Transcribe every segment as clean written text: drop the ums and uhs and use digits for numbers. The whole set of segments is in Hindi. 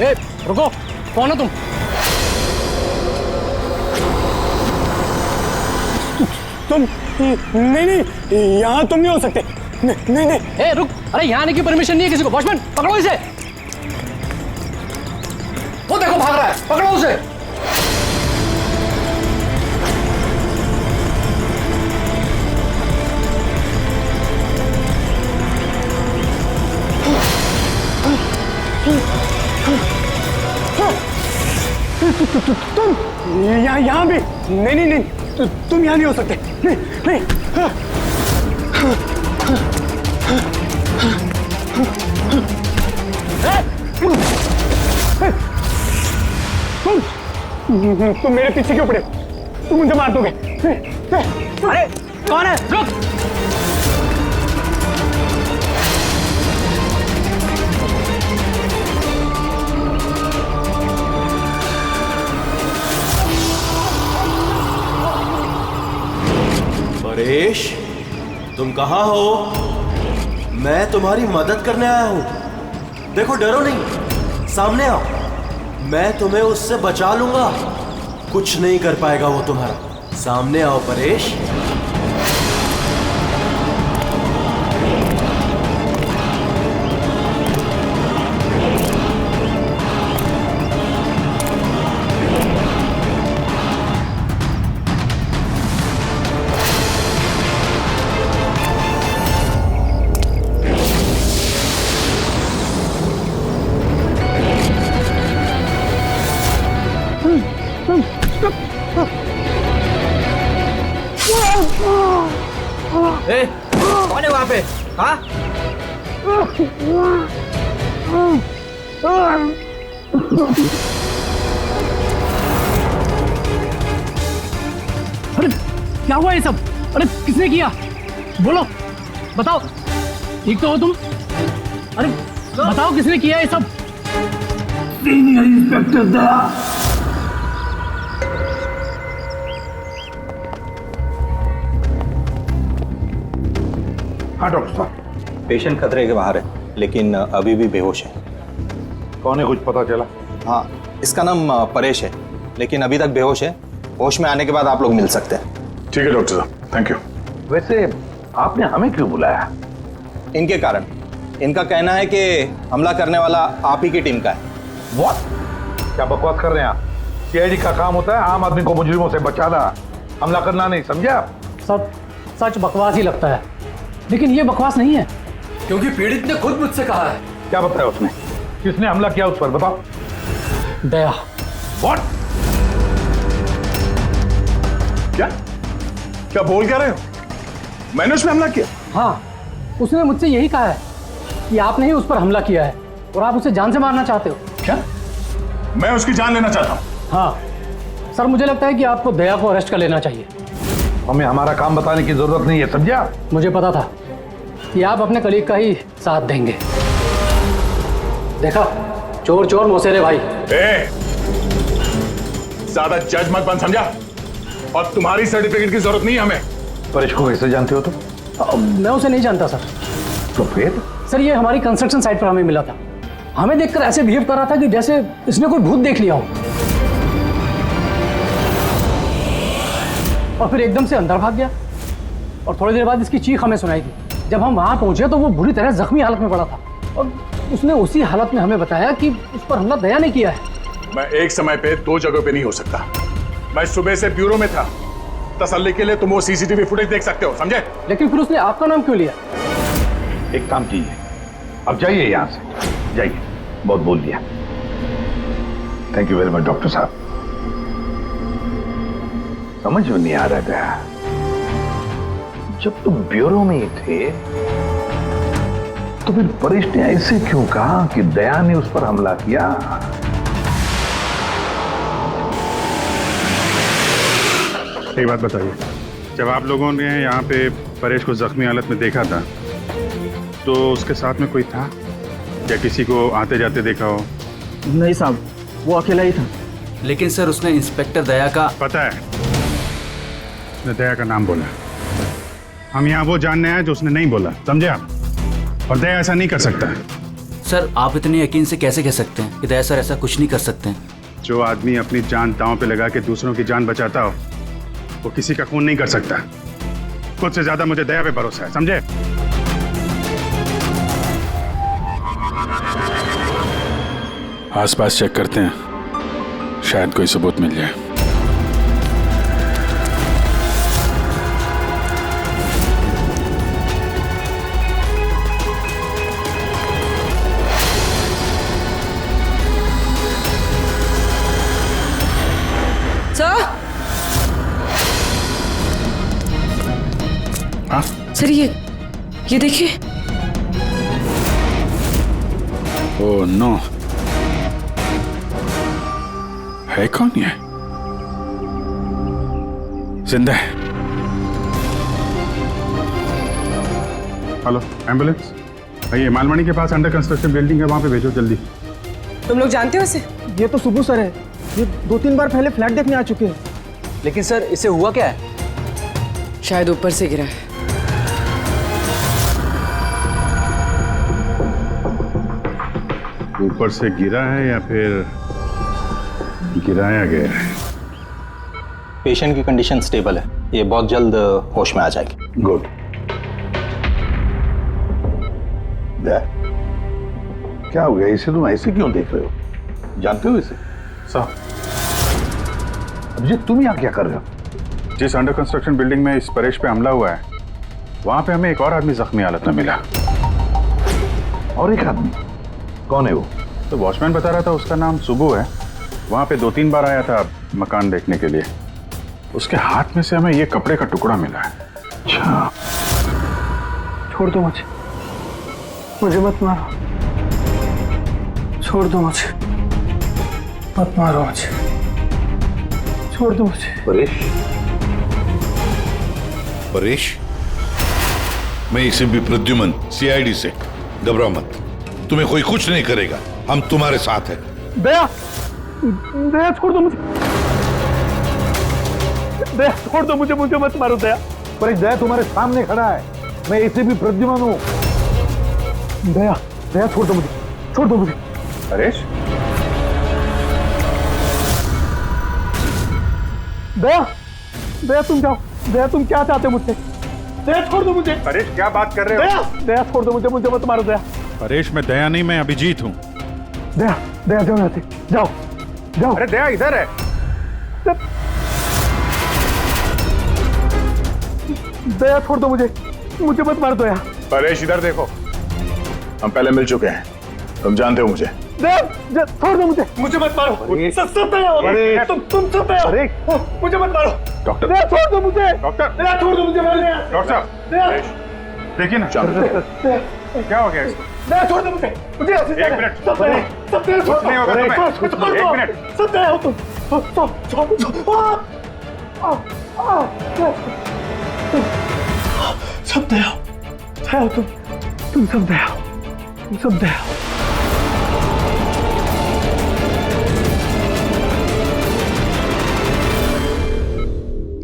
ए, रुको, कौन हो तुम? तुम नहीं नहीं, यहाँ तुम नहीं हो सकते। नहीं नहीं। ए, रुक, अरे यहाँ आने की परमिशन नहीं है किसी को। वॉचमैन, पकड़ो इसे। वो देखो भाग रहा है, पकड़ो उसे। तुम यहाँ भी नहीं नहीं नहीं, तुम यहाँ नहीं हो सकते। नहीं नहीं। तुम मेरे पीछे क्यों पड़े? तुम मुझे मार दोगे। अरे कौन है? रुक। परेश, तुम कहाँ हो? मैं तुम्हारी मदद करने आया हूं। देखो, डरो नहीं, सामने आओ। मैं तुम्हें उससे बचा लूंगा। कुछ नहीं कर पाएगा वो तुम्हारा। सामने आओ परेश। ए, कौन है वहां पे? हाँ? अरे क्या हुआ ये सब? अरे किसने किया? बोलो, बताओ। ठीक तो हो तुम? अरे बताओ किसने किया ये सब? सीनियर इंस्पेक्टर दया। हाँ डॉक्टर साहब, पेशेंट खतरे के बाहर है, लेकिन अभी भी बेहोश है। कौन है, कुछ पता चला? हाँ, इसका नाम परेश है, लेकिन अभी तक बेहोश है। होश में आने के बाद आप लोग मिल सकते हैं। ठीक है डॉक्टर साहब, थैंक यू। वैसे आपने हमें क्यों बुलाया? इनके कारण। इनका कहना है कि हमला करने वाला आप ही की टीम का है। What? क्या बकवास कर रहे हैं आप? सीआईडी का काम होता है आम आदमी को मुजरिमों से बचाना, हमला करना नहीं, समझे आप? सब सच बकवास ही लगता है, लेकिन ये बकवास नहीं है, क्योंकि पीड़ित ने खुद मुझसे कहा है। क्या बताया उसने? किसने हमला किया उस पर, बताओ। दया। What? क्या क्या बोल क्या रहे हो? मैंने उस पर हमला किया? हाँ, उसने मुझसे यही कहा है कि आपने ही उस पर हमला किया है और आप उसे जान से मारना चाहते हो। क्या? मैं उसकी जान लेना चाहता हूँ? हाँ सर, मुझे लगता है कि आपको दया को अरेस्ट कर लेना चाहिए। हमें हमारा काम बताने की जरूरत नहीं है, समझे आप? मुझे पता था कि आप अपने कलीग का ही साथ देंगे। देखा, चोर चोर मौसेरे भाई। ज्यादा जज मत बन, समझा? और तुम्हारी सर्टिफिकेट की जरूरत नहीं है हमें। परेश को कैसे जानते हो तुम? मैं उसे नहीं जानता सर। तो फिर? सर, ये हमारी कंस्ट्रक्शन साइट पर हमें मिला था। हमें देखकर ऐसे बिहेव कर रहा था कि जैसे इसने कोई भूत देख लिया हो, और फिर एकदम से अंदर भाग गया। और थोड़ी देर बाद इसकी चीख हमें सुनाई दी। जब हम वहां पहुंचे तो वो बुरी तरह जख्मी हालत में पड़ा था, और उसने उसी हालत में हमें बताया कि उस पर हमला दया ने किया है। मैं एक समय पे दो जगह पे नहीं हो सकता। मैं सुबह से ब्यूरो में था। तसल्ली के लिए तुम वो सीसीटीवी फुटेज देख सकते हो, समझे? लेकिन फिर उसने आपका नाम क्यों लिया? एक काम कीजिए, अब जाइए यहाँ से, जाइए। बहुत बोल दिया। Thank you very much doctor साहब। समझ में नहीं आ रहा था, जब तुम ब्यूरो में ही थे तो फिर परेश ने ऐसे क्यों कहा कि दया ने उस पर हमला किया? एक बात बताइए, जब आप लोगों ने यहाँ पे परेश को जख्मी हालत में देखा था तो उसके साथ में कोई था या किसी को आते जाते देखा हो? नहीं साहब, वो अकेला ही था। लेकिन सर, उसने इंस्पेक्टर दया का पता है, उसने दया का नाम बोला। हम यहाँ वो जानने आए जो उसने नहीं बोला, समझे आप? और दया ऐसा नहीं कर सकता। सर आप इतने यकीन से कैसे कह सकते हैं कि दया सर ऐसा कुछ नहीं कर सकते हैं? जो आदमी अपनी जान दांव पे लगा के दूसरों की जान बचाता हो वो किसी का खून नहीं कर सकता। खुद से ज्यादा मुझे दया पे भरोसा है, समझे? आसपास चेक करते हैं, शायद कोई सबूत मिल जाए। हाँ? सर ये देखिए। ओह नो, है कौन ये? जिंदा है। हेलो एम्बुलेंस, ये मालमणी के पास अंडर कंस्ट्रक्शन बिल्डिंग है, वहां पे भेजो जल्दी। तुम लोग जानते हो इसे? ये तो सुबह सर है, ये 2-3 बार पहले फ्लैट देखने आ चुके हैं। लेकिन सर इसे हुआ क्या है? शायद ऊपर से गिरा है। ऊपर से गिरा है या फिर गिराया गया है? पेशेंट की कंडीशन स्टेबल है, ये बहुत जल्द होश में आ जाएगी। गुड। क्या हो गया, इसे तुम ऐसे क्यों देख रहे हो? जानते हो इसे? साहब, अभिजीत तुम यहाँ क्या कर रहे हो? जिस अंडर कंस्ट्रक्शन बिल्डिंग में इस परेश पे हमला हुआ है वहां पे हमें एक और आदमी जख्मी हालत में मिला। और एक आदमी? कौन है वो? तो वॉचमैन बता रहा था उसका नाम सुबू है, वहां पे 2-3 बार आया था मकान देखने के लिए। उसके हाथ में से हमें ये कपड़े का टुकड़ा मिला है। अच्छा, छोड़ दो मुझे मत मारो, छोड़ दो मुझे, मत मारो मुझे, छोड़ दो मुझे। परेश, मैं इसे भी प्रद्युमन सीआईडी से। घबराओ मत, तुम्हें कोई कुछ नहीं करेगा, हम तुम्हारे साथ हैं। दया, दया छोड़ दो मुझे, दया छोड़ दो मुझे, मुझे मत मारो दया। पर दया तुम्हारे सामने खड़ा है, मैं इसे भी प्रद्युमन हूँ। दया, दया छोड़ दो मुझे, छोड़ दो मुझे। परेश, दया, दया तुम जाओ, दया तुम क्या चाहते हो मुझसे? दया छोड़ दो मुझे। परेश क्या बात कर रहे हो? दया, दया छोड़ दो मुझे, मुझे मत मारो दया। परेश मैं दया नहीं, मैं अभिजीत हूँ। दया, दया जाओ यहाँ से, जाओ, जाओ। अरे दया इधर है। दया छोड़ दो मुझे, मुझे मत मार दो दया। परेश इधर देखो, हम पहले मिल चुके हैं, तुम जानते हो मुझे। दया छोड़ दो मुझे, मुझे मत मारो। सब दया हो, तुम सब दया हो, मुझे मत मारो। डॉक्टर, दया छोड़ दो मुझे, डॉक्टर, दया छोड़ दो मुझे। डॉक्टर साहब, देखिए ना क्या हो गया इसको? दया छोड़ दो मुझे, मुझे एक मिनट, सब दया छोड़ दो। नहीं होगा तुम्हें। एक मिनट, सब दया हो तुम, सब दया हो तुम सब दया हो, तुम सब दया हो।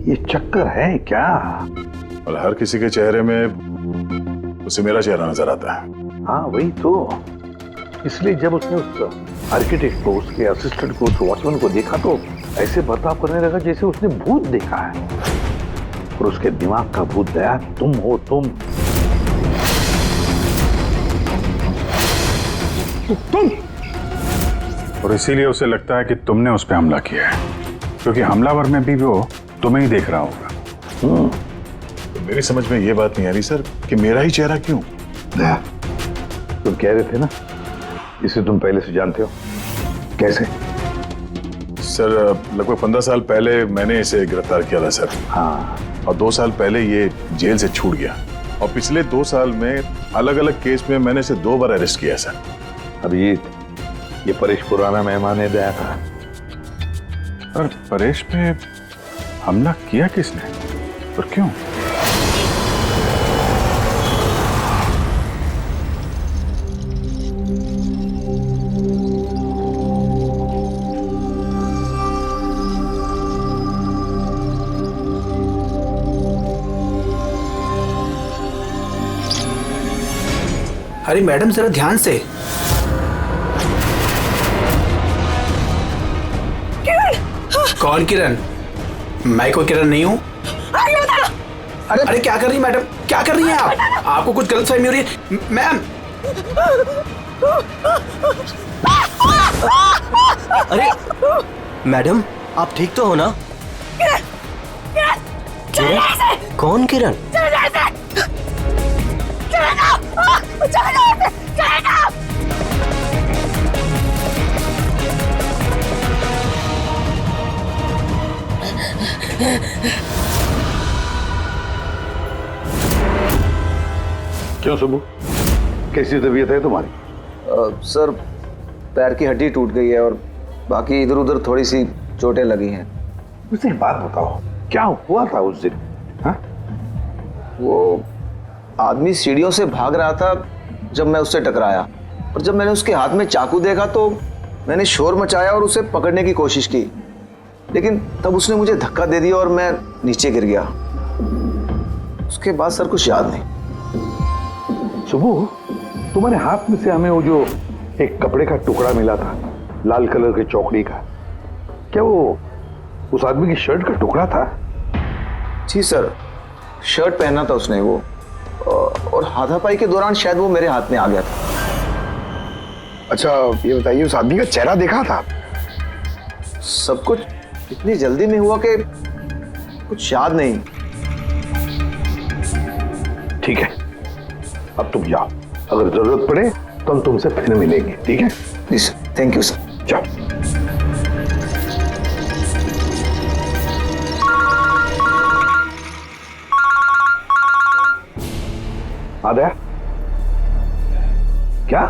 ये चक्कर है क्या? और हर किसी के चेहरे में उसे मेरा चेहरा नजर आता है। हाँ वही तो, इसलिए जब उसने उस आर्किटेक्ट को, उसके असिस्टेंट को, उस वॉचमैन को देखा तो ऐसे बर्ताव करने लगा जैसे उसने भूत देखा है। और उसके दिमाग का भूत दया तुम हो, तुम। और इसीलिए उसे लगता है कि तुमने उस पर हमला किया है, क्योंकि हमलावर में भी वो तुम्हें ही देख रहा होगा। तो मेरी समझ में ये बात नहीं आ रही सर कि मेरा ही चेहरा क्यों? दया, तुम कह रहे थे ना इसे तुम पहले से जानते हो, कैसे? सर लगभग 15 साल पहले मैंने इसे गिरफ्तार किया था सर। हाँ, और 2 साल पहले ये जेल से छूट गया, और पिछले 2 साल में अलग अलग केस में मैंने इसे 2 बार अरेस्ट किया सर। अभिजीत, ये परेश पुराना मेहमान है दया का। पर परेश पे हमला किया किसने और क्यों? अरे मैडम जरा ध्यान से। कौन किरण? मैं कोई किरण नहीं हूँ। अरे क्या कर रही मैडम, क्या कर रही हैं आप? आपको कुछ गलतफहमी हो रही है मैम। अरे मैडम, आप ठीक तो हो ना? किरण? कौन किरण? क्यों सुबह, कैसी तबीयत है तुम्हारी? सर पैर की हड्डी टूट गई है और बाकी इधर उधर थोड़ी सी चोटें लगी हैं। मुझे एक बात बताओ, क्या हुआ था उस दिन? हाँ? वो आदमी सीढ़ियों से भाग रहा था जब मैं उससे टकराया, और जब मैंने उसके हाथ में चाकू देखा तो मैंने शोर मचाया और उसे पकड़ने की कोशिश की, लेकिन तब उसने मुझे धक्का दे दिया और मैं नीचे गिर गया। उसके बाद सर कुछ याद नहीं। सुबह, तुम्हारे हाथ में से हमें वो जो एक कपड़े का टुकड़ा मिला था, लाल कलर के चौकड़ी का, क्या वो उस आदमी की शर्ट का टुकड़ा था? जी सर, शर्ट पहना था उसने वो, और हाथापाई के दौरान शायद वो मेरे हाथ में आ गया था। अच्छा ये बताइए, उस आदमी का चेहरा देखा था? सब कुछ इतनी जल्दी में हुआ कि कुछ याद नहीं। ठीक है, अब तुम जाओ, अगर जरूरत पड़े तो हम तुमसे फिर मिलेंगे, ठीक है? जी सर, थैंक यू सर। जाओ। आद्या, क्या?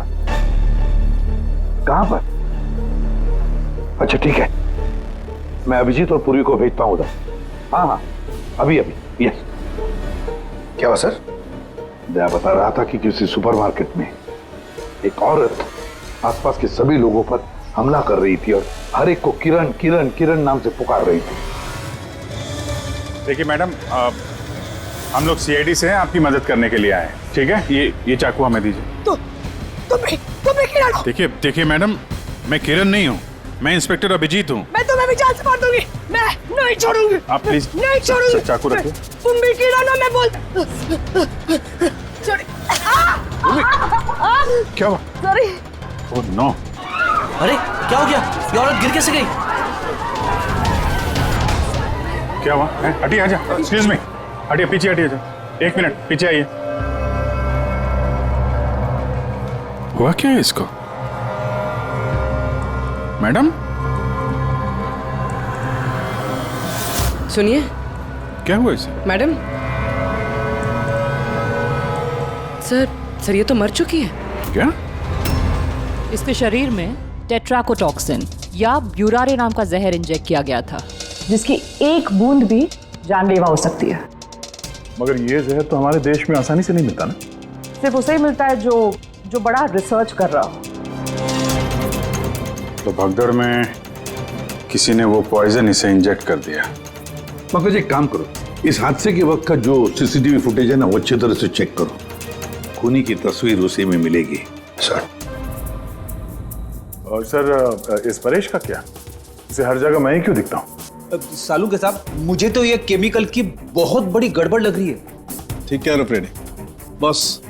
कहां पर? अच्छा ठीक है, मैं अभिजीत और पूर्वी को भेजता हूं उधर। हाँ, अभी यस। क्या हुआ सर? मैं बता रहा था कि किसी सुपरमार्केट में एक औरत आसपास के सभी लोगों पर हमला कर रही थी और हर एक को किरण किरण किरण नाम से पुकार रही थी। देखिए मैडम, हम लोग सीआईडी से हैं, आपकी मदद करने के लिए आए हैं, ठीक है? ये चाकू हमें दीजिए। तुम्हें किरण हो? देखिए मैडम, मैं किरण नहीं हूँ, मैं इंस्पेक्टर अभिजीत हूँ। मैं तुम्हें भी जान से मार दूंगी। मैं नहीं छोड़ूंगी। आप प्लीज नहीं छोड़ूंगी। चाकू रखिए। तुम भी किरण हो, मैं बोल। क्या हुआ? सॉरी। Oh no. अरे क्या हो गया? ये औरत गिर कैसे गई? क्या हुआ? हटिए, आजा। एक्सक्यूज मी, हटिए, पीछे हटिए, जा। 1 मिनट पीछे आइए। हुआ क्या है इसको? मैडम सुनिए। क्या हुआ इसे? मैडम, सर ये तो मर चुकी है। क्या? इसके शरीर में टेट्राकोटॉक्सिन या ब्यूरारे नाम का जहर इंजेक्ट किया गया था, जिसकी एक बूंद भी जानलेवा हो सकती है। मगर ये जहर तो हमारे देश में आसानी से नहीं मिलता ना? सिर्फ उसे ही मिलता है जो बड़ा रिसर्च कर रहा हो। तो भगदड़ में किसी ने वो पॉइजन इसे इंजेक्ट कर दिया। मगर एक काम करो, इस हादसे के वक्त का जो सीसीटीवी फुटेज है ना, वो अच्छी तरह से चेक करो। खूनी की तस्वीर उसी में मिलेगी। सर। और सर, इस परेश का क्या? इसे हर जगह मैं ही क्यों दिखता हूँ? सालू के साहब, मुझे तो ये केमिकल की बहुत बड़ी गड़बड़ लग रही है। ठीक कह रहे हो फ्रेडी, बस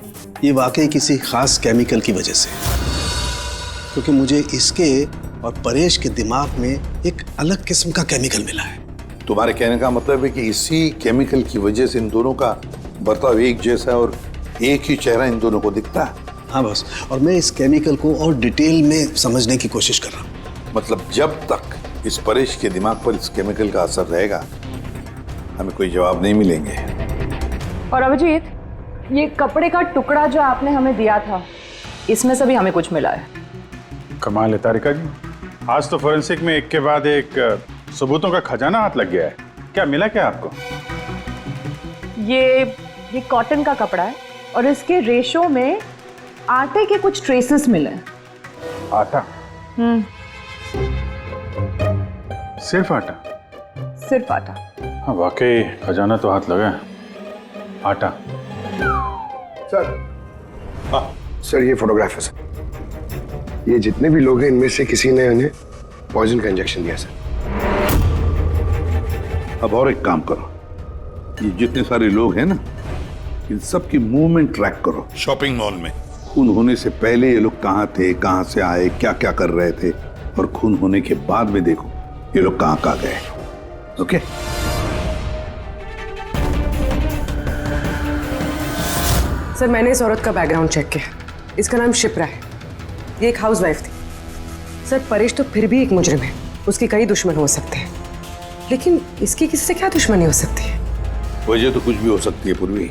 ये वाकई किसी खास केमिकल की वजह से, क्योंकि मुझे इसके और परेश के दिमाग में एक अलग किस्म का केमिकल मिला है। तुम्हारे कहने का मतलब है कि इसी केमिकल की वजह से इन दोनों का बर्ताव एक जैसा है और एक ही चेहरा इन दोनों को दिखता है। हाँ बस, और मैं इस केमिकल को और डिटेल में समझने की कोशिश कर रहा हूँ। मतलब जब तक इस परेश के दिमाग पर इस केमिकल का असर रहेगा, हमें कोई जवाब नहीं मिलेंगे। और अभिजीत, ये कपड़े का टुकड़ा जो आपने हमें दिया था, इसमें से भी हमें कुछ मिला है। कमाल है तारिका जी, आज तो फोरेंसिक में एक के बाद एक सबूतों का खजाना हाथ लग गया है। क्या मिला क्या आपको? ये कॉटन का कपड़ा है और इसके रेशों में आटे के कुछ ट्रेसेस मिले। आटा? सिर्फ आटा? सिर्फ आटा। हाँ वाकई खजाना तो हाथ लगा है। आटा। सर ये फोटोग्राफ है सर। ये जितने भी लोग हैं इनमें से किसी ने उन्हें पॉइजन का इंजेक्शन दिया सर। अब और एक काम करो, ये जितने सारे लोग हैं ना, इन सब की मूवमेंट ट्रैक करो शॉपिंग मॉल में। खून होने से पहले ये लोग कहाँ थे, कहाँ से आए, क्या क्या कर रहे थे, और खून होने के बाद में देखो ये लोग कहाँ कहाँ गए। ओके? सर मैंने इस औरत का बैकग्राउंड चेक किया। इसका नाम शिप्रा है। ये एक हाउसवाइफ थी। सर परेश तो फिर भी एक मुजरिम है, उसके कई दुश्मन हो सकते हैं, लेकिन इसकी किसी से क्या दुश्मनी हो सकती है? वजह तो कुछ भी हो सकती है पूर्वी,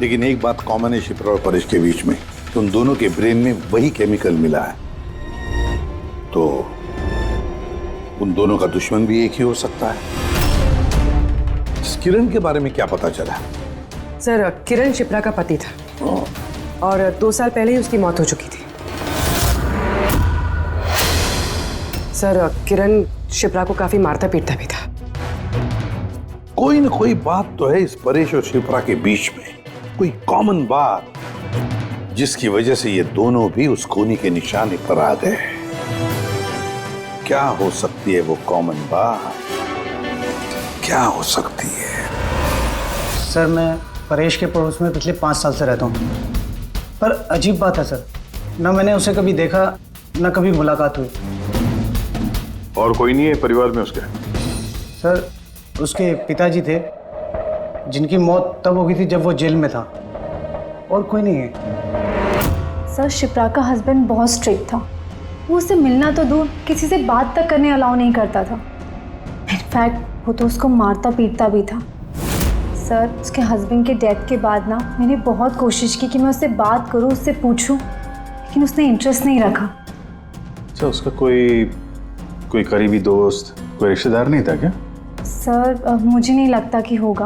लेकिन एक बात कॉमन है शिप्रा और परेश के बीच में, उन दोनों के ब्रेन में वही केमिकल मिला है। तो उन दोनों का दुश्मन भी एक ही हो सकता है। इस किरण के बारे में क्या पता चला? सर किरण शिप्रा का पति था और 2 साल पहले ही उसकी मौत हो चुकी थी। सर किरण शिप्रा को काफी मारता पीटता भी था। कोई ना कोई बात तो है इस परेश और शिप्रा के बीच में, कोई कॉमन बात, जिसकी वजह से ये दोनों भी उस खूनी के निशाने पर आ गए। क्या हो सकती है वो कॉमन बात? क्या हो सकती है? सर मैं परेश के पड़ोस में पिछले 5 साल से रहता हूँ, पर अजीब बात है सर, ना मैंने उसे कभी देखा, ना कभी मुलाकात हुई। और कोई नहीं है परिवार में उसके? सर उसके पिताजी थे, जिनकी मौत तब हो गई थी जब वो जेल में था, और कोई नहीं है। सर शिप्रा का हस्बैंड बहुत स्ट्रिक्ट था। वो उससे मिलना तो दूर, किसी से बात तक करने अलाउ नहीं करता था। इनफैक्ट वो तो उसको मारता पीटता भी था। सर उसके हस्बैंड के डेथ के बाद ना मैंने बहुत कोशिश की कि मैं उससे बात करूं, उससे पूछूं, लेकिन उसने इंटरेस्ट नहीं रखा। अच्छा, उसका कोई करीबी दोस्त, कोई रिश्तेदार नहीं था क्या? सर मुझे नहीं लगता कि होगा।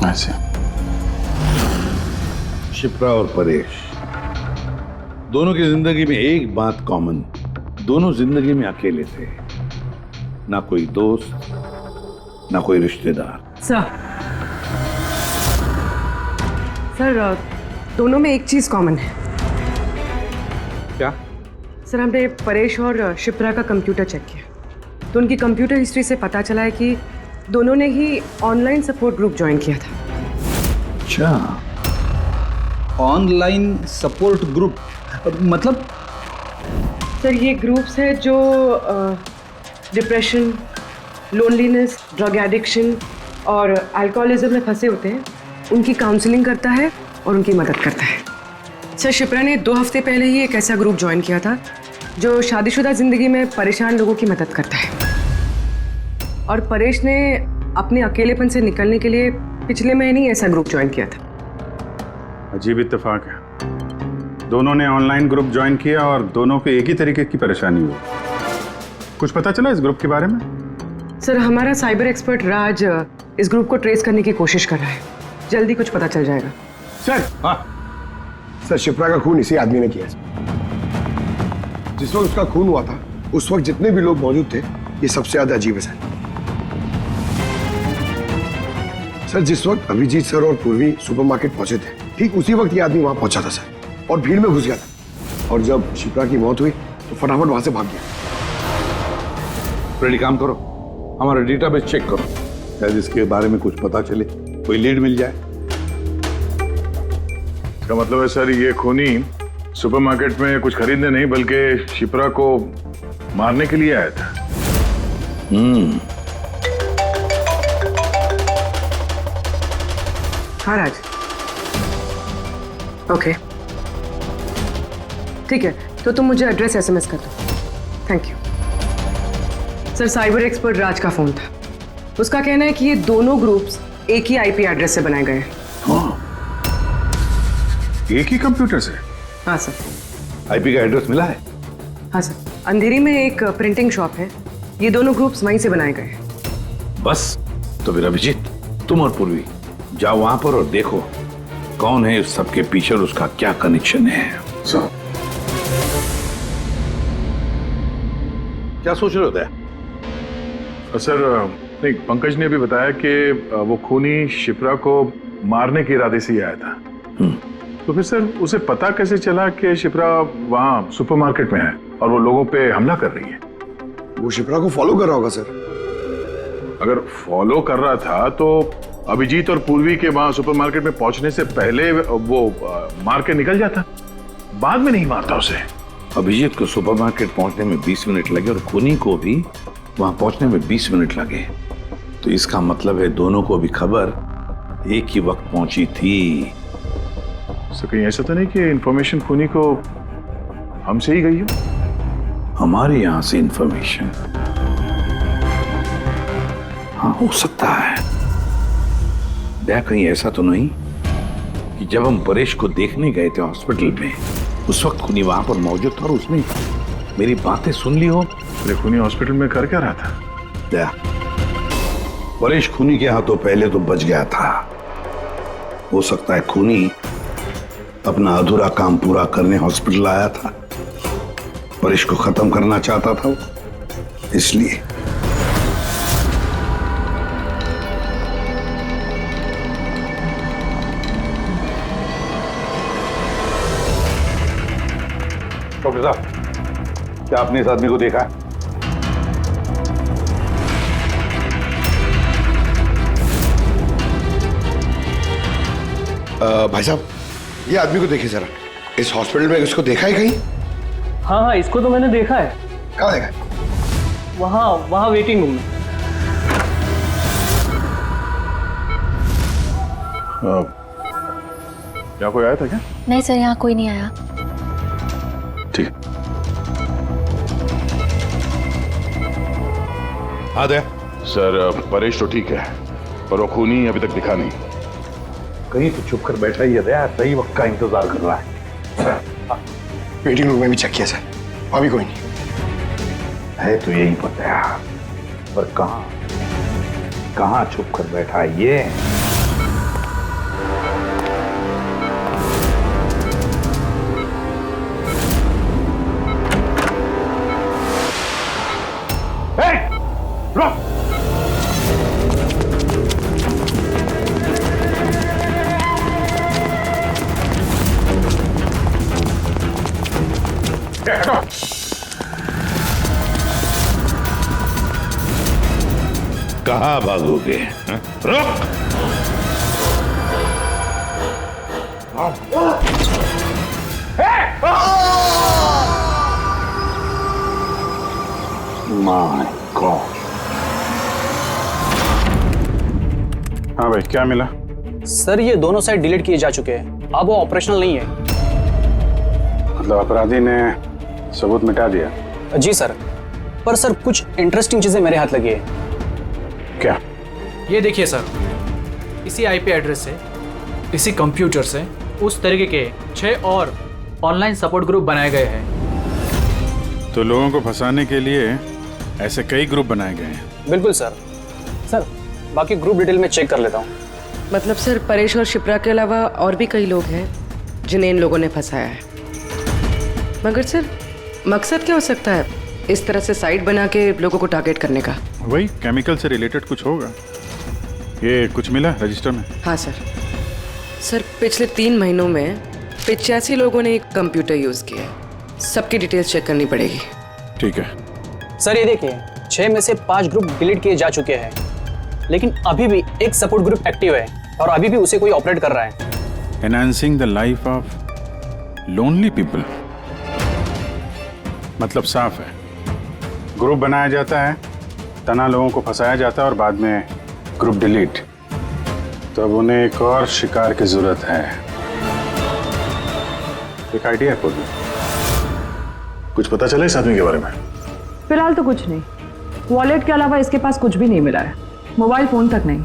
अच्छा। शिप्रा और परेश दोनों की जिंदगी में एक बात कॉमन, दोनों जिंदगी में अकेले थे, ना कोई दोस्त, ना कोई रिश्तेदार। सर दोनों में एक चीज कॉमन है। क्या? सर हमने परेश और शिप्रा का कंप्यूटर चेक किया, तो उनकी कंप्यूटर हिस्ट्री से पता चला है कि दोनों ने ही ऑनलाइन सपोर्ट ग्रुप ज्वाइन किया था। अच्छा, ऑनलाइन सपोर्ट ग्रुप मतलब? सर ये ग्रुप्स है जो डिप्रेशन, लोनलीनेस, ड्रग एडिक्शन और अल्कोहलिज्म में फंसे होते हैं, उनकी काउंसलिंग करता है और उनकी मदद करता है। सर शिप्रा ने 2 हफ्ते पहले ही एक ऐसा ग्रुप ज्वाइन किया था जो शादीशुदा जिंदगी में परेशान लोगों की मदद करता है, और परेश ने अपने अकेलेपन से निकलने के लिए पिछले महीने ही ऐसा ग्रुप ज्वाइन किया था। अजीब इत्तेफाक है, दोनों ने ऑनलाइन ग्रुप ज्वाइन किया और दोनों को एक ही तरीके की परेशानी हुई। कुछ पता चला इस ग्रुप के बारे में? सर हमारा साइबर एक्सपर्ट राज इस ग्रुप को ट्रेस करने की कोशिश कर रहा है, जल्दी कुछ पता चल जाएगा। सर सर शिप्रा का खून इसी आदमी ने किया। जिस वक्त उसका खून हुआ था उस वक्त जितने भी लोग मौजूद थे, ये सबसे ज्यादा अजीब है सर। जिस वक्त अभिजीत सर और पूर्वी सुपरमार्केट पहुंचे थे, ठीक उसी वक्त ये आदमी वहां पहुंचा था सर, और भीड़ में घुस गया था, और जब शिप्रा की मौत हुई तो फटाफट वहां से भाग गया। रेडी, काम करो, हमारा डेटाबेस चेक करो, शायद इसके बारे में कुछ पता चले, कोई लीड मिल जाए। इसका मतलब है सर ये खूनी सुपरमार्केट में कुछ खरीदने नहीं बल्कि शिप्रा को मारने के लिए आया था। हाँ राज, ओके ठीक है, तो तुम मुझे एड्रेस SMS कर दो। Thank you sir. Cyber expert Raj का फोन था, उसका कहना है कि ये दोनों ग्रुप्स एक ही IP एड्रेस से बनाए गए हैं। एक ही कंप्यूटर से? हाँ सर। IP का एड्रेस मिला है? हाँ सर, अंधेरी में एक प्रिंटिंग शॉप है, ये दोनों ग्रुप्स वहीं से बनाए गए हैं। बस, तो फिर अभिजीत तुम और पूर्वी जाओ वहां पर और देखो कौन है इस सबके पीछे और उसका क्या कनेक्शन है। सर क्या सोच रहे होते हैं? सर नहीं, पंकज ने भी बताया कि वो खूनी शिप्रा को मारने के इरादे से ही आया था। तो फिर सर उसे पता कैसे चला कि शिप्रा वहाँ सुपरमार्केट में है और वो लोगों पे हमला कर रही है? वो शिप्रा को फॉलो कर रहा होगा सर। अगर फॉलो कर रहा था तो अभिजीत और पूर्वी के वहां सुपरमार्केट में पहुंचने से पहले वो मार के निकल जाता, बाद में नहीं मारता उसे। अभिजीत को सुपरमार्केट पहुंचने में 20 मिनट लगे और खूनी को भी वहां पहुंचने में 20 मिनट लगे, तो इसका मतलब है दोनों को भी खबर एक ही वक्त पहुंची थी। तो कहीं ऐसा तो नहीं कि इंफॉर्मेशन खूनी को हमसे ही गई हो? हमारे यहां से इंफॉर्मेशन? हाँ, हो सकता है। दया कहीं ऐसा तो नहीं कि जब हम परेश को देखने गए थे हॉस्पिटल में, उस वक्त खूनी वहां पर मौजूद था और उसने मेरी बातें सुन ली हो? अरे खूनी हॉस्पिटल में कर क्या रहा था? दया, परेश खूनी के हाथों पहले तो बच गया था। हो सकता है खूनी अपना अधूरा काम पूरा करने हॉस्पिटल आया था, परेश को खत्म करना चाहता था इसलिए। डॉक्टर साहब, क्या आपने इस आदमी को देखा है? भाई साहब, ये आदमी को देखिए जरा, इस हॉस्पिटल में इसको देखा है कहीं? हाँ, इसको तो मैंने देखा है। कहाँ देखा है? वहाँ वेटिंग रूम में। क्या कोई आया था क्या? नहीं सर, यहाँ कोई नहीं आया। ठीक। हाँ दया। सर, परेश तो ठीक है, पर वो खूनी अभी तक दिखा नहीं। कहीं तो चुप कर बैठा ही है दया, सही वक्त का इंतजार कर रहा है। वेटिंग रूम में भी चेक किया सर, वहां भी कोई नहीं है। तो यही पता है, पर कहाँ छुप कर बैठा है ये? कहाँ भागोगे? रुक! My God! हाँ भाई, क्या मिला? सर, ये दोनों साइड डिलीट किए जा चुके हैं, अब वो ऑपरेशनल नहीं है। मतलब अपराधी ने सबूत मिटा दिया? जी सर, पर सर कुछ इंटरेस्टिंग चीजें मेरे हाथ लगी है। क्या? ये देखिए सर, इसी आईपी एड्रेस से, इसी कंप्यूटर से उस तरीके के 6 और ऑनलाइन सपोर्ट ग्रुप बनाए गए हैं। तो लोगों को फंसाने के लिए ऐसे कई ग्रुप बनाए गए हैं? बिल्कुल सर। सर, बाकी ग्रुप डिटेल में चेक कर लेता हूँ। मतलब सर, परेश और शिप्रा के अलावा और भी कई लोग हैं जिन्हें इन लोगों ने फंसाया है। मगर सर, मकसद क्या हो सकता है इस तरह से साइट बना के लोगों को टारगेट करने का? वही केमिकल से रिलेटेड कुछ होगा। ये कुछ मिला रजिस्टर में? हाँ सर। सर, पिछले 3 महीनों में 85 लोगों ने एक कंप्यूटर यूज़ किया है। सबकी डिटेल्स चेक करनी पड़ेगी। ठीक है सर, ये देखिए, 6 में से 5 ग्रुप डिलीट किए जा चुके हैं, लेकिन अभी भी एक सपोर्ट ग्रुप एक्टिव है और अभी भी उसे कोई ऑपरेट कर रहा है। Enhancing the life of lonely people. मतलब साफ है, ग्रुप बनाया जाता है, तना लोगों को फंसाया जाता है और बाद में ग्रुप डिलीट। तो अब उन्हें एक और शिकार की जरूरत है। एक आइडिया खोल। कुछ पता चला इस आदमी के बारे में? फिलहाल तो कुछ नहीं। वॉलेट के अलावा इसके पास कुछ भी नहीं मिला है, मोबाइल फोन तक नहीं।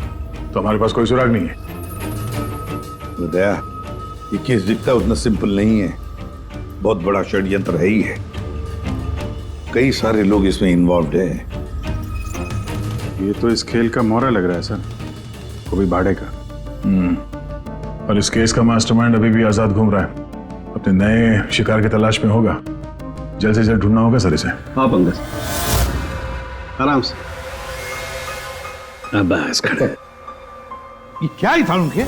तो हमारे पास कोई सुराग नहीं है। दया, ये केस दिखता उतना सिंपल नहीं है, बहुत बड़ा षड्यंत्र है ही है। कई सारे लोग इसमें इन्वॉल्व हैं। ये तो इस खेल का मोहरा लग रहा है सर, कभी भाड़े का। और इस केस का मास्टरमाइंड अभी भी आजाद घूम रहा है, अपने नए शिकार की तलाश में होगा। जल्द से जल्द ढूंढना होगा सर इसे। हाँ पंकज, आराम से। बस खड़े। ये क्या ही था उनके?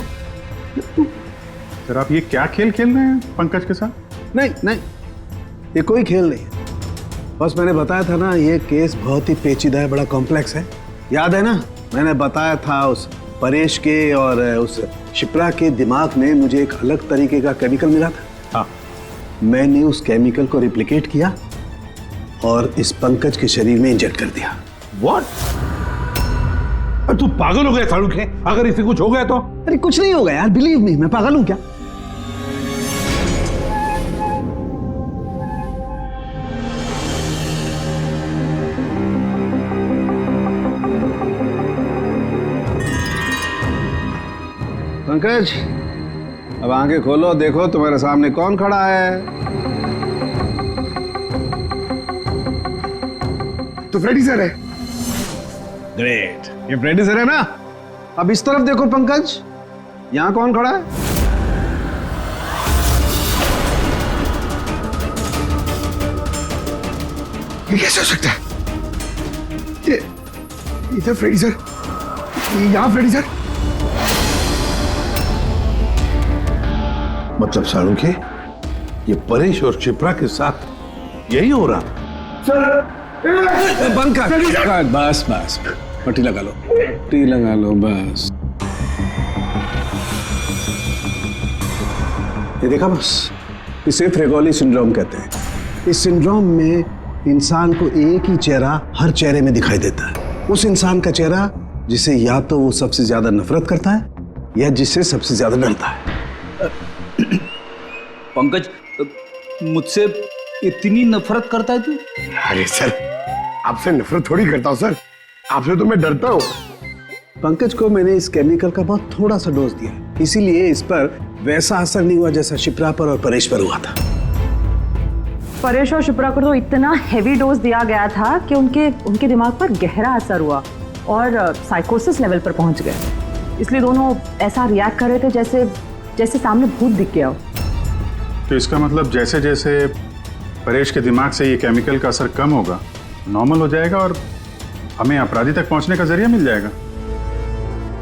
सर, आप ये क्या खेल खेल रहे हैं पंकज के साथ? नहीं नहीं, ये कोई खेल नहीं है। बस मैंने बताया था ना, ये केस बहुत ही पेचीदा है, बड़ा कॉम्प्लेक्स है, याद है ना, मैंने बताया था उस परेश के और उस शिप्रा के दिमाग में मुझे एक अलग तरीके का केमिकल मिला था। हाँ, मैंने उस केमिकल को रिप्लिकेट किया और इस पंकज के शरीर में इंजेक्ट कर दिया। What? तू पागल हो गया शाहरुख है? अगर इसे कुछ हो गया तो? अरे कुछ नहीं होगा यार, बिलीव मी, मैं पागल हूं क्या? पंकज, अब आंखें खोलो, देखो तुम्हारे सामने कौन खड़ा है। तो फ्रेडी सर है। ग्रेट, ये फ्रेडी सर है ना। अब इस तरफ देखो पंकज, यहां कौन खड़ा है? ये कैसे हो सकता है? ये इधर फ्रेडी सर, यहां फ्रेडी सर। मतलब शाहरुख है, ये परेश और शिप्रा के साथ यही हो रहा? सर बंद कर। बस बस, पट्टी लगा लो, पट्टी लगा लो बस। ये देखा बस, इसे फ्रेगोली सिंड्रोम कहते हैं। इस सिंड्रोम में इंसान को एक ही चेहरा हर चेहरे में दिखाई देता है। उस इंसान का चेहरा जिसे या तो वो सबसे ज्यादा नफरत करता है या जिससे सबसे ज्यादा डरता है। पंकज, मुझसे इतनी नफरत करता है तू? अरे सर, आपसे नफरत थोड़ी करता हूं सर, आपसे तो मैं डरता हूं। पंकज को मैंने इस केमिकल का बहुत थोड़ा सा डोज दिया, इसीलिए इस पर वैसा असर नहीं हुआ जैसा शिप्रा पर और परेश पर हुआ था। परेश और शिप्रा को तो इतना हैवी डोज दिया गया था कि उनके दिमाग पर गहरा असर हुआ और साइकोसिस लेवल पर पहुंच गए। इसलिए दोनों ऐसा रिएक्ट कर रहे थे जैसे सामने भूत दिख गया हो। तो इसका मतलब जैसे जैसे परेश के दिमाग से ये केमिकल का असर कम होगा, नॉर्मल हो जाएगा और हमें अपराधी तक पहुंचने का जरिया मिल जाएगा।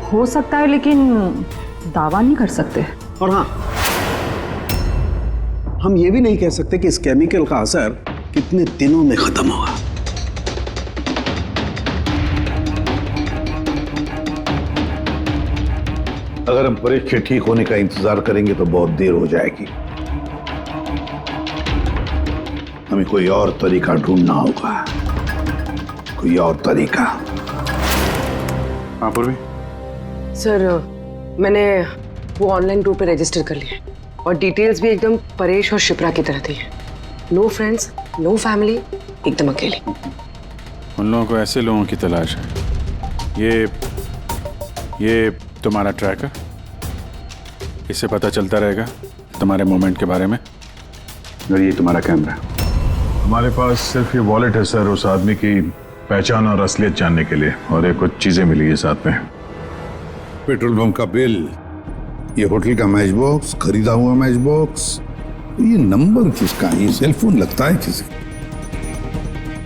हो सकता है, लेकिन दावा नहीं कर सकते। और हाँ, हम ये भी नहीं कह सकते कि इस केमिकल का असर कितने दिनों में खत्म होगा। अगर हम परेश के ठीक होने का इंतजार करेंगे तो बहुत देर हो जाएगी। हमें कोई और तरीका ढूंढना होगा, कोई और तरीका। हाँ पूर्वी। सर, मैंने वो ऑनलाइन ग्रुप पे रजिस्टर कर लिया और डिटेल्स भी एकदम परेश और शिप्रा की तरह थी। नो फ्रेंड्स, नो फैमिली, एकदम अकेले। उन लोगों को ऐसे लोगों की तलाश है। ये तुम्हारा ट्रैकर, इससे पता चलता रहेगा तुम्हारे मूवमेंट के बारे में। और ये तुम्हारा कैमरा। हमारे पास सिर्फ ये वॉलेट है सर, उस आदमी की पहचान और असलियत जानने के लिए, और ये कुछ चीजें मिली है साथ में। पेट्रोल पंप का बिल, ये होटल का मैच बॉक्स, खरीदा हुआ मैच बॉक्स, ये नंबर किसका? ये सेल फोन लगता है किसी?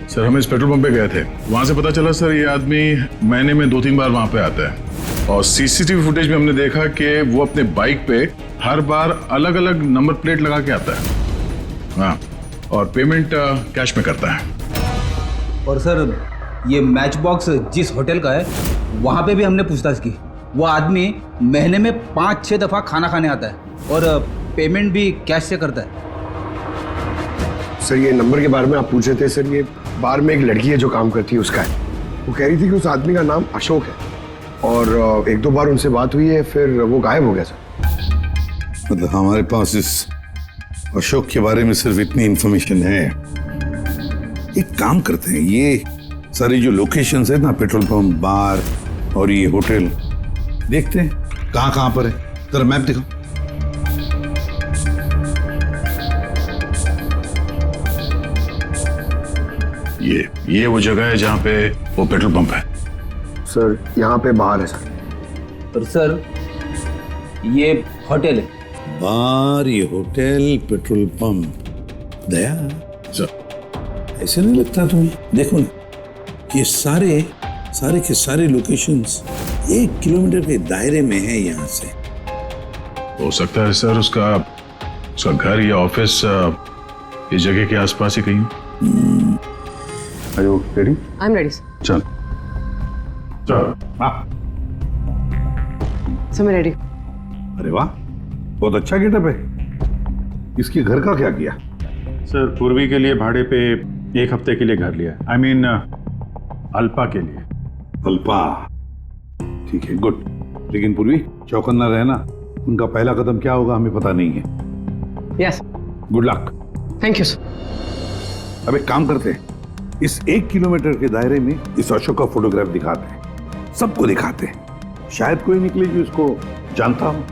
सर हम इस पेट्रोल पंप पे गए थे, वहां से पता चला सर ये आदमी महीने में 2-3 बार वहां पे आता है और सीसीटीवी फुटेज में हमने देखा कि वो अपने बाइक पे हर बार अलग अलग नंबर प्लेट लगा के आता है। हाँ, और पेमेंट कैश में करता है। और सर ये मैच बॉक्स जिस होटल का है वहाँ पे भी हमने पूछताछ की। वो आदमी महीने में 5-6 दफ़ा खाना खाने आता है और पेमेंट भी कैश से करता है। सर ये नंबर के बारे में आप पूछ रहे थे सर, ये बार में एक लड़की है जो काम करती है, उसका है। वो कह रही थी कि उस आदमी का नाम अशोक है और 1-2 बार उनसे बात हुई है, फिर वो गायब हो गया सर। मतलब हमारे पास इस अशोक के बारे में सिर्फ इतनी इंफॉर्मेशन है। एक काम करते हैं, ये सारी जो लोकेशंस है ना, पेट्रोल पंप, बार और ये होटल, देखते हैं कहाँ पर है। जरा मैप दिखाओ। ये वो जगह है जहाँ पे वो पेट्रोल पंप है। सर यहाँ पे बाहर है सर। और सर ये होटल है। बार, ये होटल, पेट्रोल पंप। दया सर, ऐसे नहीं लगता तुम्हें? देखो ना कि ये सारे के सारे लोकेशंस 1 किलोमीटर के दायरे में है यहाँ से। हो सकता है सर उसका घर या ऑफिस इस जगह के आसपास ही कहीं। Are you ready? I'm ready. चल। चलो। हाँ। सर मैं रेडी। अरे वाह, बहुत अच्छा गेटअप है। इसके घर का क्या किया? सर पूर्वी के लिए भाड़े पे 1 हफ्ते के लिए घर लिया। I mean, अल्पा के लिए। अल्पा, ठीक है, गुड। लेकिन पूर्वी, चौकन्ना रहना। उनका पहला कदम क्या होगा हमें पता नहीं है। Yes. Good luck. Thank you sir. अब एक काम करते हैं, इस 1 किलोमीटर के दायरे में इस अशोक का फोटोग्राफ दिखाते हैं, सबको दिखाते हैं। शायद कोई निकले जो इसको जानता हो।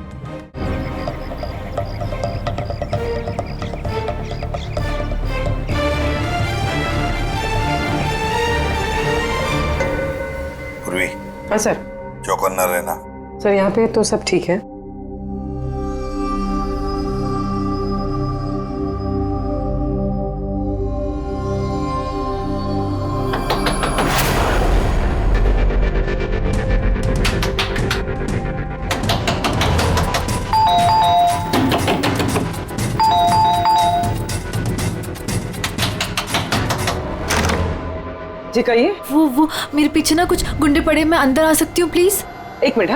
पूर्वी। हाँ सर। चौकन्ना रहना। सर यहाँ पे तो सब ठीक है। जी कहिए। वो मेरे पीछे ना कुछ गुंडे पड़े, मैं अंदर आ सकती हूँ प्लीज? 1 मिनट।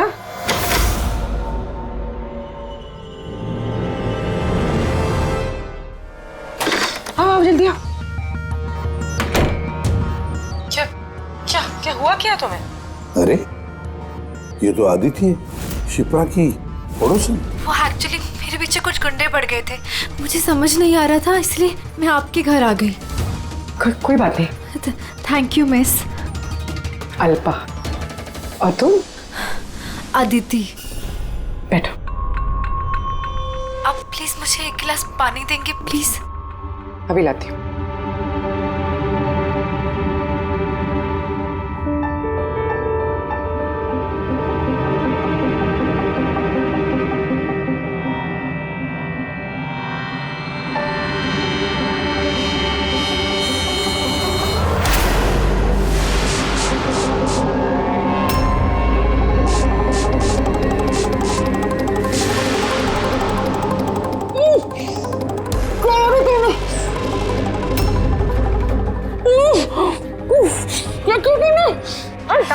हाँ हाँ, जल्दी आओ। क्या क्या क्या हुआ क्या तुम्हें? अरे ये तो आदित्य है, शिप्रा की पड़ोसन। वो एक्चुअली मेरे पीछे कुछ गुंडे पड़ गए थे, मुझे समझ नहीं आ रहा था, इसलिए मैं आपके घर आ गई। कोई बात नहीं। Thank you miss. अल्पा। और तुम? अदिति। बैठो। आप प्लीज मुझे 1 गिलास पानी देंगे प्लीज? अभी लाती हूँ।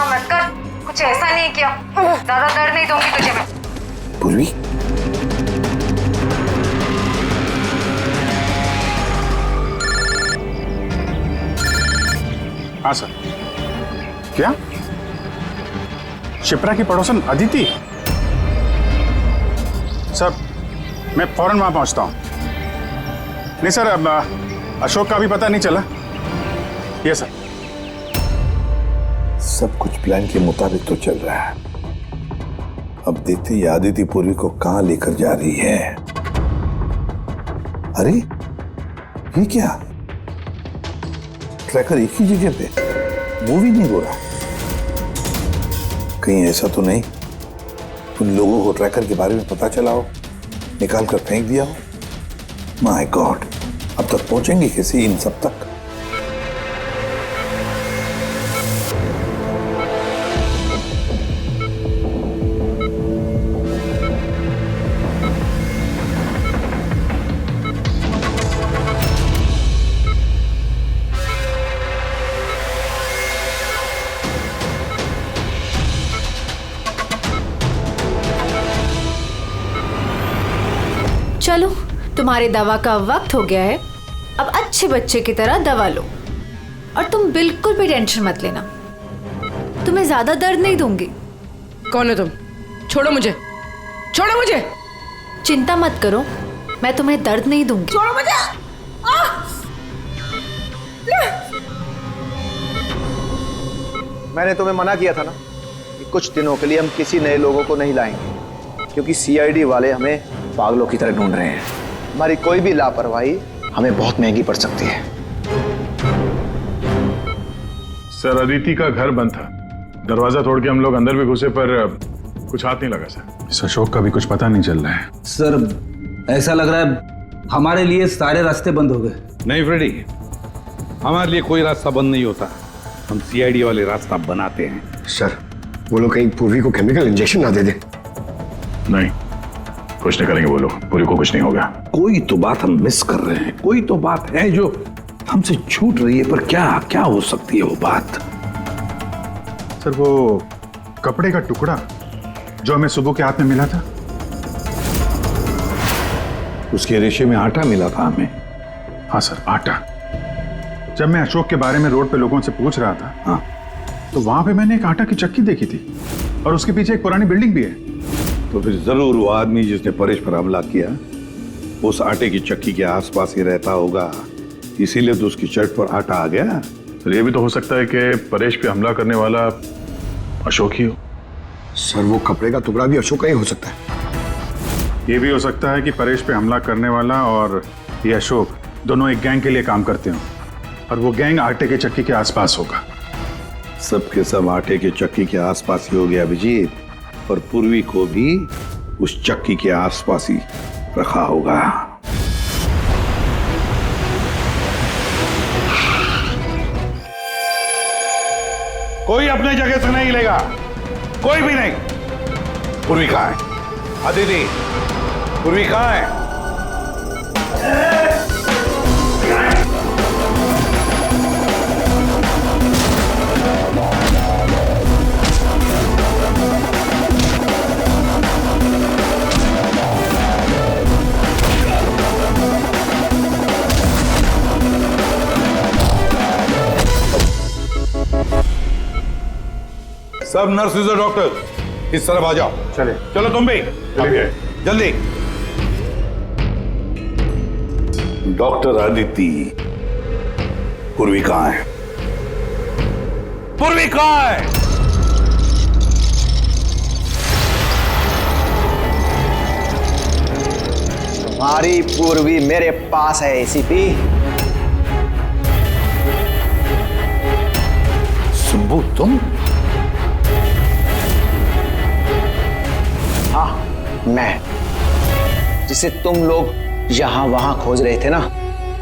मत कर, कुछ ऐसा नहीं किया, ज्यादा दर्द नहीं दूंगी तुझे मैं। पूर्वी, हाँ सर। क्या शिप्रा की पड़ोसन अदिति? सर मैं फौरन वहां पहुंचता हूं। नहीं सर, अब अशोक का भी पता नहीं चला। ये सर। सब कुछ प्लान के मुताबिक तो चल रहा है। अब देखते ही आदिति पूर्वी को कहां लेकर जा रही है। अरे ये क्या, ट्रैकर एक ही जगह पे मूवी नहीं हो रहा। कहीं ऐसा तो नहीं उन लोगों को ट्रैकर के बारे में पता चला हो, निकाल कर फेंक दिया हो। माय गॉड, अब तक पहुंचेंगे कैसे इन सब तक? चलो, तुम्हारे दवा का वक्त हो गया है, अब अच्छे बच्चे की तरह दवा लो। और तुम बिल्कुल भी टेंशन मत लेना, तुम्हें ज्यादा दर्द नहीं दूंगी। कौन हो तुम? छोड़ो मुझे, छोड़ो मुझे। चिंता मत करो, मैं तुम्हें दर्द नहीं दूंगी। छोड़ो मुझे। मैंने तुम्हें मना किया था ना कि कुछ दिनों के लिए हम किसी नए लोगों को नहीं लाएंगे, क्योंकि सीआईडी वाले हमें पागलों की तरह ढूंढ रहे हैं। हमारी कोई भी लापरवाही हमें बहुत महंगी पड़ सकती है। सर अदिति का घर बंद था, दरवाजा तोड़ के हम लोग अंदर भी घुसे पर कुछ हाथ नहीं लगा सर। इस अशोक का भी कुछ पता नहीं चल रहा है। सर ऐसा लग रहा है हमारे लिए सारे रास्ते बंद हो गए। नहीं फ्रेडी, हमारे लिए कोई रास्ता बंद नहीं होता, हम सीआईडी वाले रास्ता बनाते हैं। सर वो लोग कहीं पूर्वी को केमिकल इंजेक्शन ना दे दे। नहीं, कुछ नहीं करेंगे वो लोग, पूरी को कुछ नहीं होगा। कोई तो बात हम मिस कर रहे हैं, कोई तो बात है जो हमसे छूट रही है, पर क्या क्या हो सकती है वो बात? सर वो कपड़े का टुकड़ा जो हमें सुबह के हाथ में मिला था? उसके रेशे में आटा मिला था हमें। हाँ सर, आटा। जब मैं अशोक के बारे में रोड पे लोगों से पूछ रहा था, हाँ, तो वहां पे मैंने एक आटा की चक्की देखी थी और उसके पीछे एक पुरानी बिल्डिंग भी है। तो फिर जरूर वो आदमी जिसने परेश पर हमला किया उस आटे की चक्की के आसपास ही रहता होगा, इसीलिए तो उसकी शर्ट पर आटा आ गया। सर ये भी तो हो सकता है कि परेश पे हमला करने वाला अशोक ही हो। सर वो कपड़े का टुकड़ा भी अशोक का ही हो सकता है। ये भी हो सकता है कि परेश पे हमला करने वाला और ये अशोक दोनों एक गैंग के लिए काम करते हो और वो गैंग आटे के चक्की के आसपास होगा। सबके सब आटे के चक्की के आसपास ही हो गया अभिजीत, और पूर्वी को भी उस चक्की के आसपास ही रखा होगा। कोई अपने जगह से नहीं लेगा, कोई भी नहीं। पूर्वी कहाँ है? अदिति, पूर्वी कहाँ है? सब नर्सेज और डॉक्टर इस तरफ आ जाओ। चले। चलो तुम भी जल्दी। डॉक्टर अदिति, पूर्वी कहाँ है? पूर्वी कहाँ है? तुम्हारी पूर्वी मेरे पास है एसीपी। सुब्बू तुम? हाँ, मैं जिसे तुम लोग यहां वहां खोज रहे थे ना,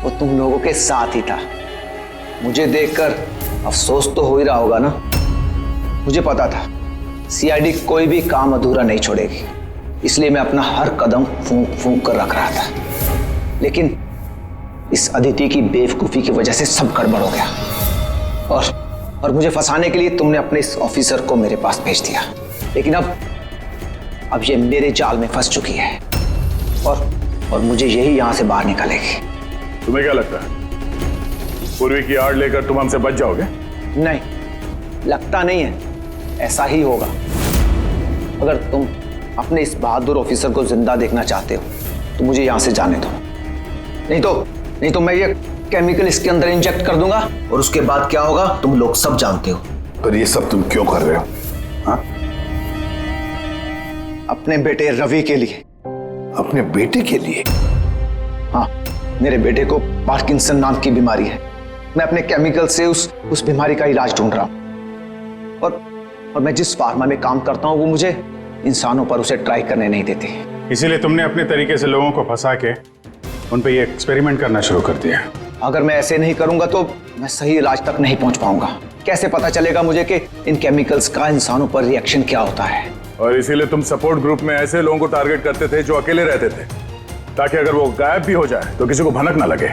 वो तुम लोगों के साथ ही था। मुझे देखकर अफसोस तो हो ही रहा होगा ना। मुझे पता था सीआईडी कोई भी काम अधूरा नहीं छोड़ेगी, इसलिए मैं अपना हर कदम फूंक फूंक कर रख रहा था। लेकिन इस अदिति की बेवकूफी की वजह से सब गड़बड़ हो गया और मुझे फंसाने के लिए तुमने अपने इस ऑफिसर को मेरे पास भेज दिया। लेकिन अब ये मेरे जाल में फंस चुकी है और मुझे यही यहां से बाहर निकालेगी। तुम्हें क्या लगता है पूर्वी की आड़ लेकर तुम हमसे बच जाओगे? नहीं, लगता नहीं है, ऐसा ही होगा। अगर तुम अपने इस बहादुर ऑफिसर को जिंदा देखना चाहते हो तो मुझे यहां से जाने दो, नहीं तो मैं ये केमिकल इसके अंदर इंजेक्ट कर दूंगा और उसके बाद क्या होगा तुम लोग सब जानते हो। पर ये सब तुम क्यों कर रहे हो? हाँ? अपने बेटे रवि के लिए। अपने बेटे के लिए? हाँ, मेरे बेटे को पार्किंसन नाम की बीमारी है। मैं अपने केमिकल से उस बीमारी का इलाज ढूंढ रहा हूं और मैं जिस फार्मा में काम करता हूं वो मुझे इंसानों पर उसे ट्राई करने नहीं देती। इसीलिए तुमने अपने तरीके से लोगों को फंसा के उन पे ये एक्सपेरिमेंट करना शुरू कर दिया। अगर मैं ऐसे नहीं करूंगा तो मैं सही इलाज तक नहीं पहुंच पाऊंगा। कैसे पता चलेगा मुझे कि इन केमिकल्स का इंसानों पर रिएक्शन क्या होता है? और इसीलिए तुम सपोर्ट ग्रुप में ऐसे लोगों को टारगेट करते थे जो अकेले रहते थे, ताकि अगर वो गायब भी हो जाए तो किसी को भनक ना लगे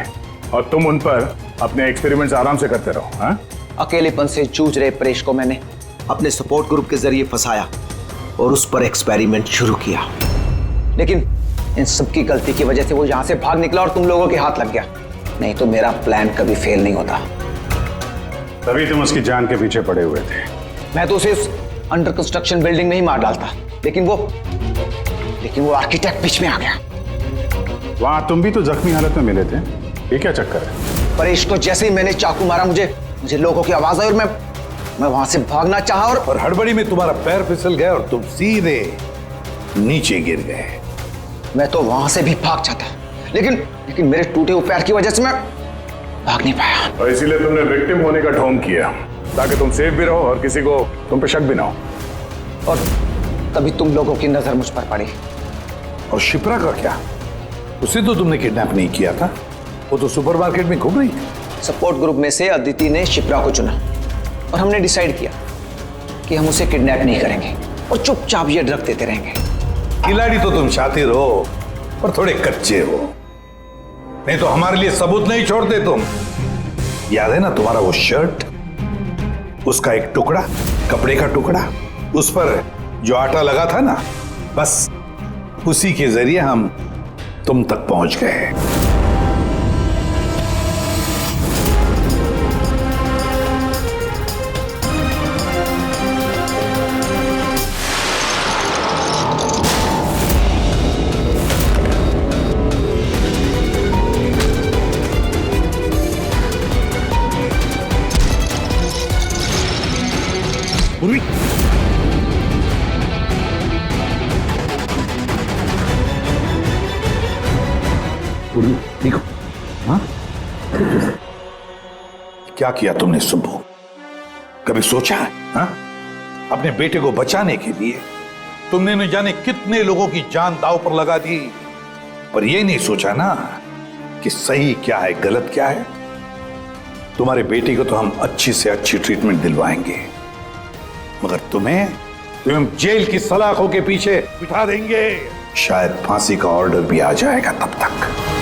और तुम उन पर अपने एक्सपेरिमेंट्स आराम से करते रहो। हाँ? अकेलेपन से जूझ रहे परेश को मैंने अपने सपोर्ट ग्रुप के जरिए फंसाया और उस पर एक्सपेरिमेंट शुरू किया। लेकिन इन सबकी गलती की वजह से वो यहां से भाग निकला और तुम लोगों के हाथ लग गया। नहीं तो मेरा प्लान कभी फेल नहीं होता। तभी तुम उसकी जान के पीछे पड़े हुए थे। मैं तो उसे उस अंडर कंस्ट्रक्शन बिल्डिंग में ही मार डालता, लेकिन वो आर्किटेक्ट बीच में आ गया। वहां तुम भी तो जख्मी हालत में मिले थे, ये क्या चक्कर है? परेश को जैसे ही मैंने चाकू मारा मुझे लोगों की आवाज आई और मैं वहां से भागना चाहा और हड़बड़ी में तुम्हारा पैर फिसल गया और तुम सीधे नीचे गिर गए। मैं तो वहां से भी भाग जाता, लेकिन मेरे टूटे हुए पैर की वजह से मैं भाग नहीं पाया। और इसीलिए तुमने विक्टिम होने का ढोंग किया ताकि तुम सेफ भी रहो और किसी को तुम पे शक भी ना हो। और तभी तुम लोगों की नजर मुझ पर पड़ी। और शिप्रा का क्या? उसे तो तुमने किडनैप नहीं किया था, वो तो सुपरमार्केट में घूम रही थी। सपोर्ट ग्रुप में से अदिति ने शिप्रा को चुना और हमने डिसाइड किया कि हम उसे किडनैप नहीं करेंगे और चुपचाप ये ड्रग देते रहेंगे। खिलाड़ी तो तुम शातिर हो पर थोड़े कच्चे हो, नहीं तो हमारे लिए सबूत नहीं छोड़ते तुम। याद है ना तुम्हारा वो शर्ट, उसका एक टुकड़ा, कपड़े का टुकड़ा, उस पर जो आटा लगा था ना, बस उसी के जरिए हम तुम तक पहुंच गए। पूर्वी, पूर्वी देखो। हाँ, क्या किया तुमने सुब्बू? कभी सोचा है? हाँ? अपने बेटे को बचाने के लिए तुमने न जाने कितने लोगों की जान दांव पर लगा दी, पर यह नहीं सोचा ना कि सही क्या है गलत क्या है। तुम्हारे बेटे को तो हम अच्छी से अच्छी ट्रीटमेंट दिलवाएंगे, मगर तुम्हें जेल की सलाखों के पीछे बिठा देंगे। शायद फांसी का ऑर्डर भी आ जाएगा तब तक।